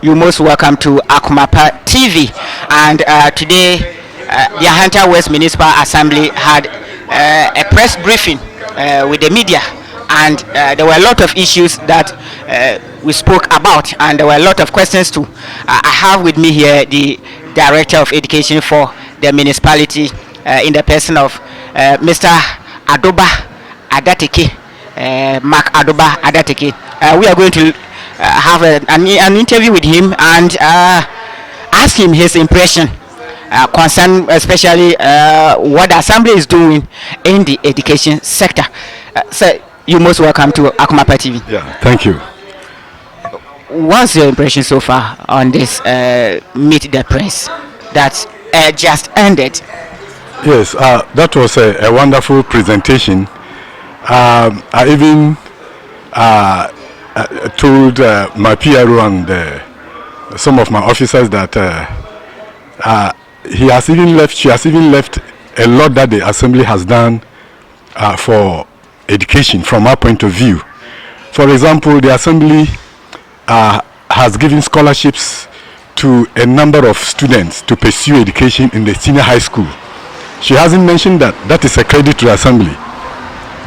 You're most welcome to Akumapa TV. And today, the Ahanta West Municipal Assembly had a press briefing with the media, and there were a lot of issues that we spoke about, and there were a lot of questions too. I have with me here the Director of Education for the municipality, in the person of Mr. Adoba Adateke, Mark Adoba Adateke. We are going to have an interview with him and ask him his impression concern especially what the assembly is doing in the education sector. So you're most welcome to Akumapa TV. Yeah, thank you. What's your impression so far on this meet the press that just ended? Yes, that was a wonderful presentation. I even told my PRO and some of my officers that she has even left a lot that the assembly has done for education from our point of view. For example, the assembly has given scholarships to a number of students to pursue education in the senior high school. She hasn't mentioned that. That is a credit to the assembly.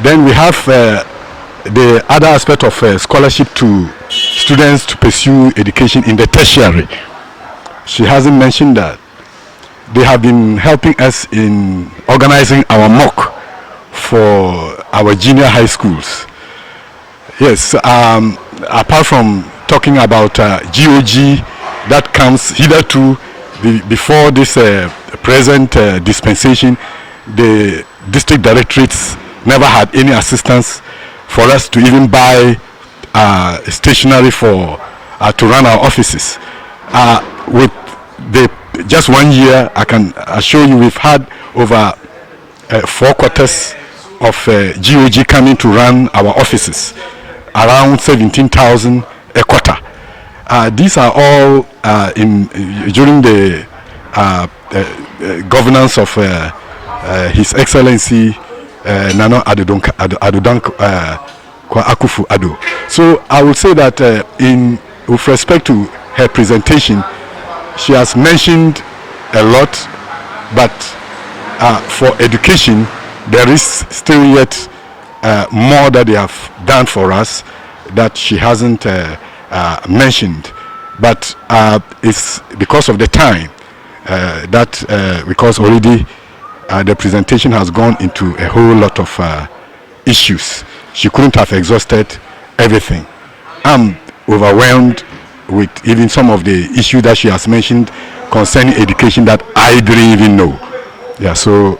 Then we have the other aspect of scholarship to students to pursue education in the tertiary. She hasn't mentioned that. They have been helping us in organizing our mock for our junior high schools. Yes, apart from talking about GOG that comes hitherto before this present dispensation, the district directorates never had any assistance for us to even buy stationery for to run our offices. With just 1 year, I can assure you we've had over 4 quarters of GOG coming to run our offices, around 17,000 a quarter. These are all during the governance of His Excellency Nano Adodank Akufo-Addo. So I would say that with respect to her presentation, she has mentioned a lot, but for education, there is still yet more that they have done for us that she hasn't mentioned. But it's because of the time because already the presentation has gone into a whole lot of issues. She couldn't have exhausted everything. I'm overwhelmed with even some of the issues that she has mentioned concerning education that I didn't even know. Yeah, so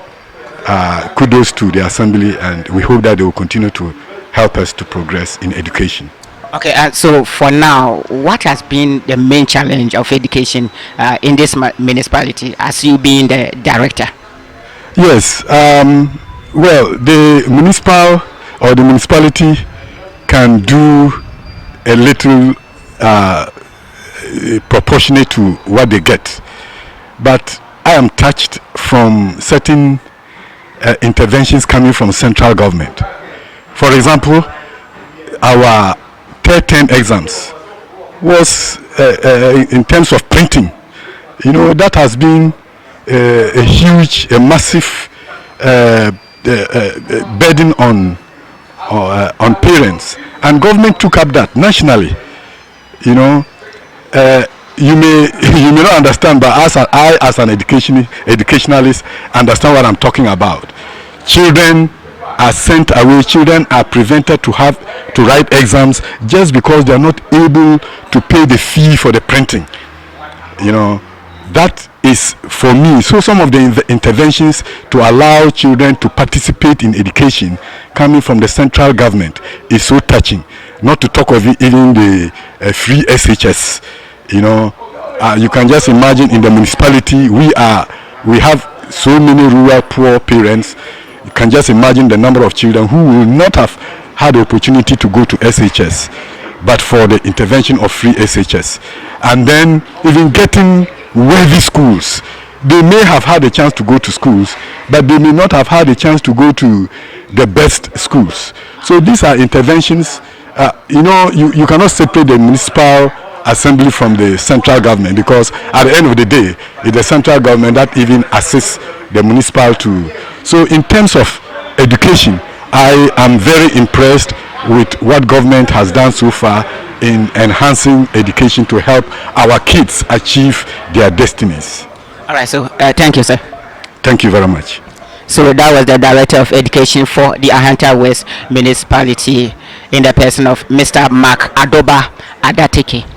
kudos to the assembly, and we hope that they will continue to help us to progress in education. Okay, so for now, what has been the main challenge of education in this municipality as you being the director? Yes, well, the municipality can do a little proportionate to what they get, but I am touched from certain interventions coming from central government. For example, our third term exams was in terms of printing, that has been a huge, a massive burden on parents, and government took up that nationally. You may not understand, but I as an educationalist understand what I'm talking about. Children are sent away, children are prevented to write exams just because they are not able to pay the fee for the printing. That is for me. So some of the interventions to allow children to participate in education coming from the central government is so touching. Not to talk of even the free SHS. You can just imagine in the municipality we have so many rural poor parents. You can just imagine the number of children who will not have had the opportunity to go to SHS, but for the intervention of free SHS. And then even getting worthy schools. They may have had a chance to go to schools, but they may not have had a chance to go to the best schools. So these are interventions. You cannot separate the municipal assembly from the central government, because at the end of the day, it's the central government that even assists the municipal to. So in terms of education, I am very impressed with what government has done so far in enhancing education to help our kids achieve their destinies. All right, so thank you, sir. Thank you very much. So that was the Director of Education for the Ahanta West Municipality in the person of Mr. Mark Adoba Adateke.